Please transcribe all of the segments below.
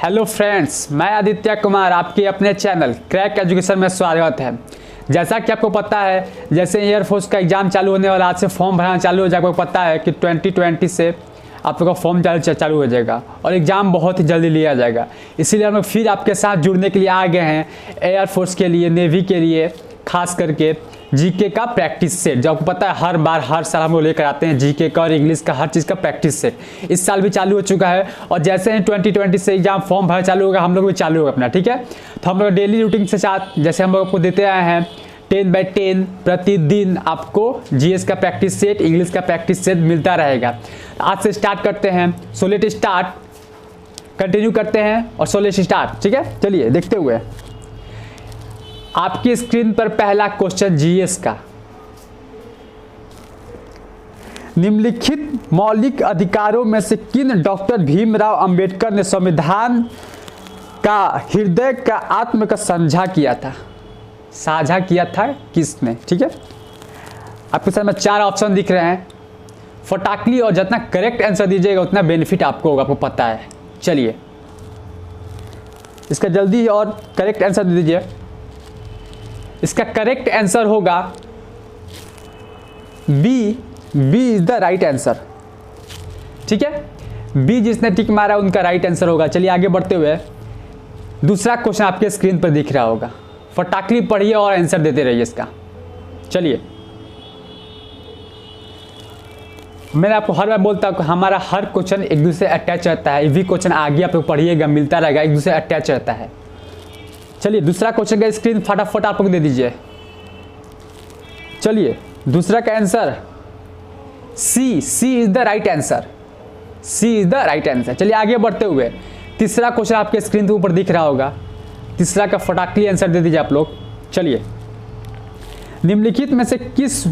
Hello friends, मैं आदित्य कुमार आपके अपने चैनल क्रैक एजुकेशन में स्वागत है। जैसा कि आपको पता है, जैसे एयरफोर्स का एग्ज़ाम चालू होने वाला, आज से फॉर्म भरना चालू हो जाएगा। आपको पता है कि 2020 से आप लोग का फॉर्म चालू हो जाएगा और एग्ज़ाम बहुत ही जल्दी लिया जाएगा। इसीलिए हम लोग फिर आपके साथ जुड़ने के लिए आ गए हैं एयरफोर्स के लिए, नेवी के लिए, खास करके जीके का प्रैक्टिस सेट। जो आपको पता है हर साल हम लोग लेकर आते हैं जीके का और इंग्लिश का, हर चीज़ का प्रैक्टिस सेट। इस साल भी चालू हो चुका है और जैसे ही 2020 से एग्जाम फॉर्म भर चालू होगा, हम लोग भी चालू होगा अपना, ठीक है। तो हम लोग डेली रूटीन के साथ जैसे हम लोग आपको देते आए हैं 10x10 प्रतिदिन आपको जीएस का प्रैक्टिस सेट, इंग्लिश का प्रैक्टिस सेट मिलता रहेगा। आज से स्टार्ट करते हैं, सो लेट स्टार्ट, कंटिन्यू करते हैं और सो लेट स्टार्ट, ठीक है। चलिए देखते हुए आपकी स्क्रीन पर पहला क्वेश्चन जीएस का। निम्नलिखित मौलिक अधिकारों में से किन डॉक्टर भीमराव अंबेडकर ने संविधान का हृदय का आत्म का साझा किया था किसने, ठीक है। आपके सामने 4 ऑप्शन दिख रहे हैं, फटाकली और जितना करेक्ट आंसर दीजिएगा उतना बेनिफिट आपको होगा, आपको पता है। चलिए इसका जल्दी और करेक्ट आंसर दे दीजिए। इसका करेक्ट आंसर होगा B is the right answer, ठीक है। बी जिसने टिक मारा उनका राइट आंसर होगा। चलिए आगे बढ़ते हुए दूसरा क्वेश्चन आपके स्क्रीन पर दिख रहा होगा, फटाकली पढ़िए और आंसर देते रहिए इसका। चलिए मैंने आपको हर बार बोलता हूँ हमारा हर क्वेश्चन एक दूसरे अटैच रहता है। ये भी क्वेश्चन आगे आप लोग पढ़िएगा, मिलता रहेगा, एक दूसरे अटैच रहता है। चलिए दूसरा क्वेश्चन का स्क्रीन फटाफट आप लोग दे दीजिए। चलिए दूसरा का answer C is the right answer, C is the right answer. चलिए आगे बढ़ते हुए तीसरा क्वेश्चन आपके स्क्रीन के ऊपर दिख रहा होगा, तीसरा का फटाकली आंसर दे दीजिए आप लोग। चलिए निम्नलिखित में से किस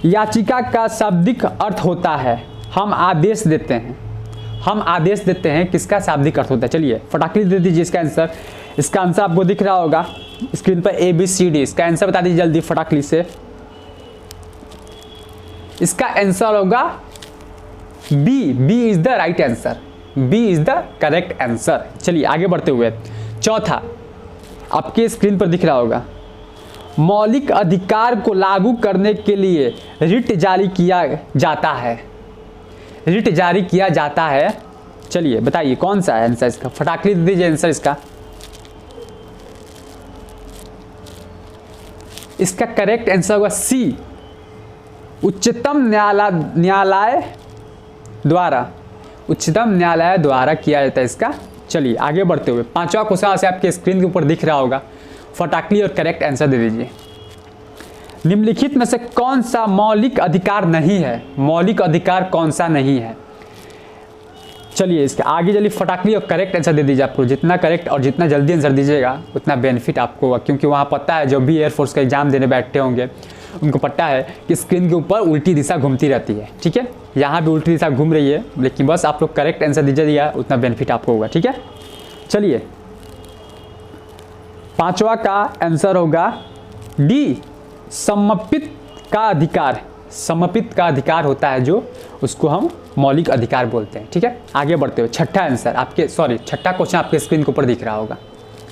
याचिका का शाब्दिक अर्थ होता है हम आदेश देते हैं, किसका शाब्दिक अर्थ होता है। चलिए फटाकली दे दीजिए इसका आंसर। इसका आंसर आपको दिख रहा होगा स्क्रीन पर ABCD। इसका आंसर बता दीजिए जल्दी फटाकली से। इसका आंसर होगा B is the right answer, B is the correct answer. चलिए आगे बढ़ते हुए चौथा आपके स्क्रीन पर दिख रहा होगा, मौलिक अधिकार को लागू करने के लिए रिट जारी किया जाता है। चलिए बताइए कौन सा है आंसर इसका, फटाकली दे दीजिए आंसर इसका। इसका करेक्ट आंसर होगा सी, उच्चतम न्यायालय द्वारा किया जाता है इसका। चलिए आगे बढ़ते हुए पांचवा क्वेश्चन से आपके स्क्रीन के ऊपर दिख रहा होगा, फटाकली और करेक्ट आंसर दे दीजिए। निम्नलिखित में से कौन सा मौलिक अधिकार नहीं है, मौलिक अधिकार कौन सा नहीं है। चलिए इसके आगे जल्दी फटाकली और करेक्ट आंसर दे दीजिए। आपको जितना करेक्ट और जितना जल्दी आंसर दीजिएगा उतना बेनिफिट आपको होगा, क्योंकि वहाँ पता है जो भी एयरफोर्स का एग्जाम देने बैठते होंगे उनको पता है कि स्क्रीन के ऊपर उल्टी दिशा घूमती रहती है, ठीक है। यहाँ भी उल्टी दिशा घूम रही है, लेकिन बस आप लोग करेक्ट आंसर दीजिएगा उतना बेनिफिट आपको होगा, ठीक है। चलिए पांचवा का आंसर होगा डी, समर्पित का अधिकार होता है जो, उसको हम मौलिक अधिकार बोलते हैं, ठीक है। आगे बढ़ते हुए छठा क्वेश्चन आपके स्क्रीन के ऊपर दिख रहा होगा।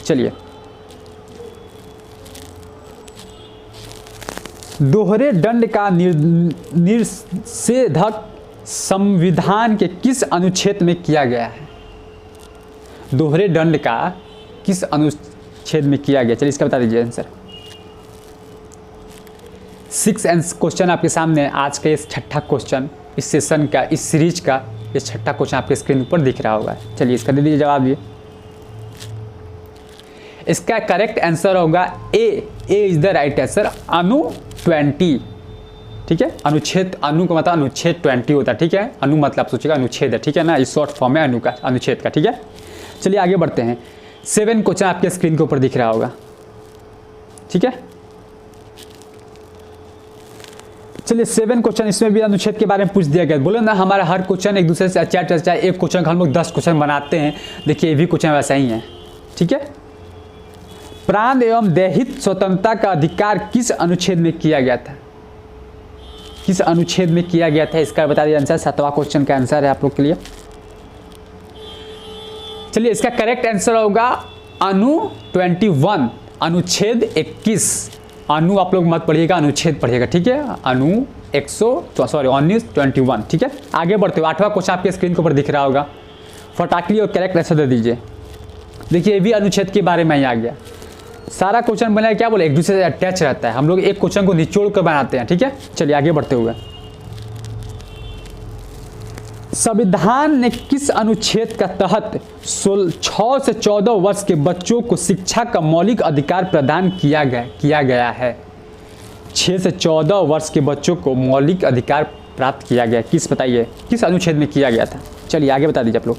चलिए दोहरे दंड का निषेधक संविधान के किस अनुच्छेद में किया गया है, दोहरे दंड का किस अनुच्छेद में किया गया। चलिए इसका बता दीजिए आंसर। 6 क्वेश्चन आपके सामने आज का ये छठा क्वेश्चन, इस सेशन का, इस सीरीज का ये छठा क्वेश्चन आपके स्क्रीन पर दिख रहा होगा। चलिए इसका दे दीजिए जवाब। ये इसका करेक्ट आंसर होगा ए इज द राइट आंसर, अनु 20, ठीक है। अनुच्छेद, अनु का मतलब अनुच्छेद 20 होता है, ठीक है। अनु मतलब सोचिएगा अनुच्छेद है, ठीक है ना, इस शॉर्ट फॉर्म है अनु का, अनुच्छेद का, ठीक है। चलिए आगे बढ़ते हैं। 7 क्वेश्चन आपके स्क्रीन के ऊपर दिख रहा होगा, ठीक है। चलिए 7 क्वेश्चन, इसमें भी अनुच्छेद के बारे में पूछ दिया गया। बोलो ना हमारा हर क्वेश्चन एक दूसरे से अच्छा है, एक क्वेश्चन का हम लोग 10 क्वेश्चन बनाते हैं। देखिए ये भी क्वेश्चन वैसा ही है, ठीक है। प्राण एवं दैहिक स्वतंत्रता का अधिकार किस अनुच्छेद में किया गया था, किस अनुच्छेद में किया गया था, इसका बता दीजिए आंसर। 7वां क्वेश्चन का आंसर है आप लोग के लिए। चलिए इसका करेक्ट आंसर होगा अनु 21, अनुच्छेद 21। अनु आप लोग मत पढ़िएगा, अनुच्छेद पढ़िएगा, ठीक है। अनु 1921, ठीक है। आगे बढ़ते हुए 8वां क्वेश्चन आपके स्क्रीन के ऊपर दिख रहा होगा, फटाकली और करेक्ट आंसर दे दीजिए। देखिए ये भी अनुच्छेद के बारे में ही आ गया। सारा क्वेश्चन बना क्या बोले, एक दूसरे से अटैच रहता है, हम लोग एक क्वेश्चन को निचोड़ कर बनाते हैं, ठीक है। चलिए आगे बढ़ते हुए, संविधान ने किस अनुच्छेद का तहत 6 से 14 वर्ष के बच्चों को शिक्षा का मौलिक अधिकार प्रदान किया गया है? 6 से 14 वर्ष के बच्चों को मौलिक अधिकार प्राप्त किया गया, किस बताइए किस अनुच्छेद में किया गया था? चलिए आगे बता दीजिए आप लोग।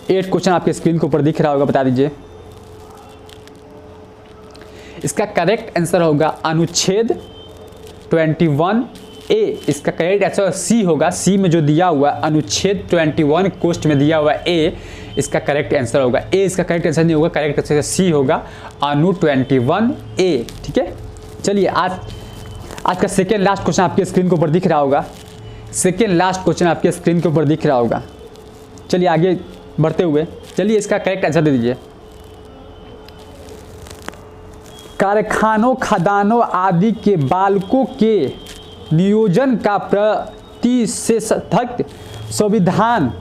8 क्वेश्चन आपके स्क्रीन के ऊपर दिख रहा होगा, बता दीजिए। इसका करेक्ट आंसर होगा अनुच्छेद 21A। इसका करेक्ट आंसर सी होगा, सी में जो दिया हुआ अनुच्छेद 21 कोष्ट में दिया हुआ ए, इसका करेक्ट आंसर होगा ए। इसका करेक्ट आंसर नहीं होगा, करेक्ट आंसर सी होगा, अनु 21A, ठीक है। चलिए आज का सेकेंड लास्ट क्वेश्चन आपके स्क्रीन के ऊपर दिख रहा होगा, सेकेंड लास्ट क्वेश्चन आपके स्क्रीन के ऊपर दिख रहा होगा। चलिए आगे बढ़ते हुए, चलिए इसका करेक्ट आंसर दे दीजिए। कारखानों, खदानों आदि के बालकों के नियोजन का प्रतिषेधक संविधान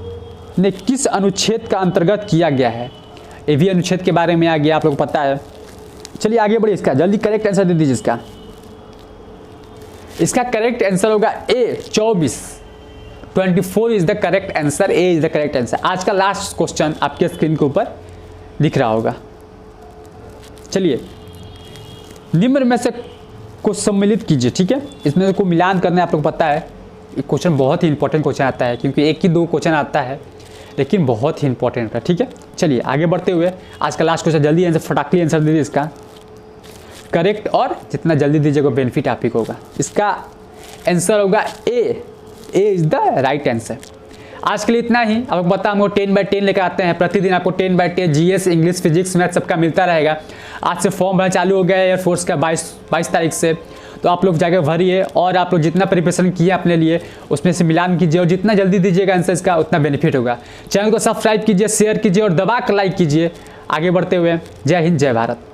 ने किस अनुच्छेद का अंतर्गत किया गया है? ये भी अनुच्छेद के बारे में आ गया, आप लोग को पता है। चलिए आगे बढ़िए, इसका जल्दी करेक्ट आंसर दे दीजिए। इसका करेक्ट आंसर होगा ए 24 is the correct answer, A is the correct answer. आज का लास्ट क्वेश्चन आपके स्क्रीन के ऊपर दिख रहा होगा। चलिए निम्न में से को सम्मिलित कीजिए, ठीक है। इसमें से को मिलान करना आप लोग पता है, ये क्वेश्चन बहुत ही इंपॉर्टेंट क्वेश्चन आता है, क्योंकि एक ही दो क्वेश्चन आता है लेकिन बहुत ही इंपॉर्टेंट है, ठीक है। चलिए आगे बढ़ते हुए, आज का लास्ट क्वेश्चन, जल्दी आंसर फटाकली आंसर दे दीजिए इसका करेक्ट, और जितना जल्दी दीजिएगा बेनिफिट आप ही को होगा। इसका आंसर होगा ए इज द राइट आंसर। आज के लिए इतना ही। आपको पता हमको 10x10 लेकर आते हैं प्रतिदिन, आपको 10x10 GS, English, physics, math सबका मिलता रहेगा। आज से फॉर्म भरना चालू हो गया है एयरफोर्स का 22 तारीख से, तो आप लोग जाकर भरिए, और आप लोग जितना प्रिपरेशन किए अपने लिए उसमें से मिलान कीजिए, और जितना जल्दी दीजिएगा आंसर इसका उतना बेनिफिट होगा। चैनल को सब्सक्राइब कीजिए, शेयर कीजिए और दबा कर लाइक कीजिए। आगे बढ़ते हुए, जय हिंद, जय भारत।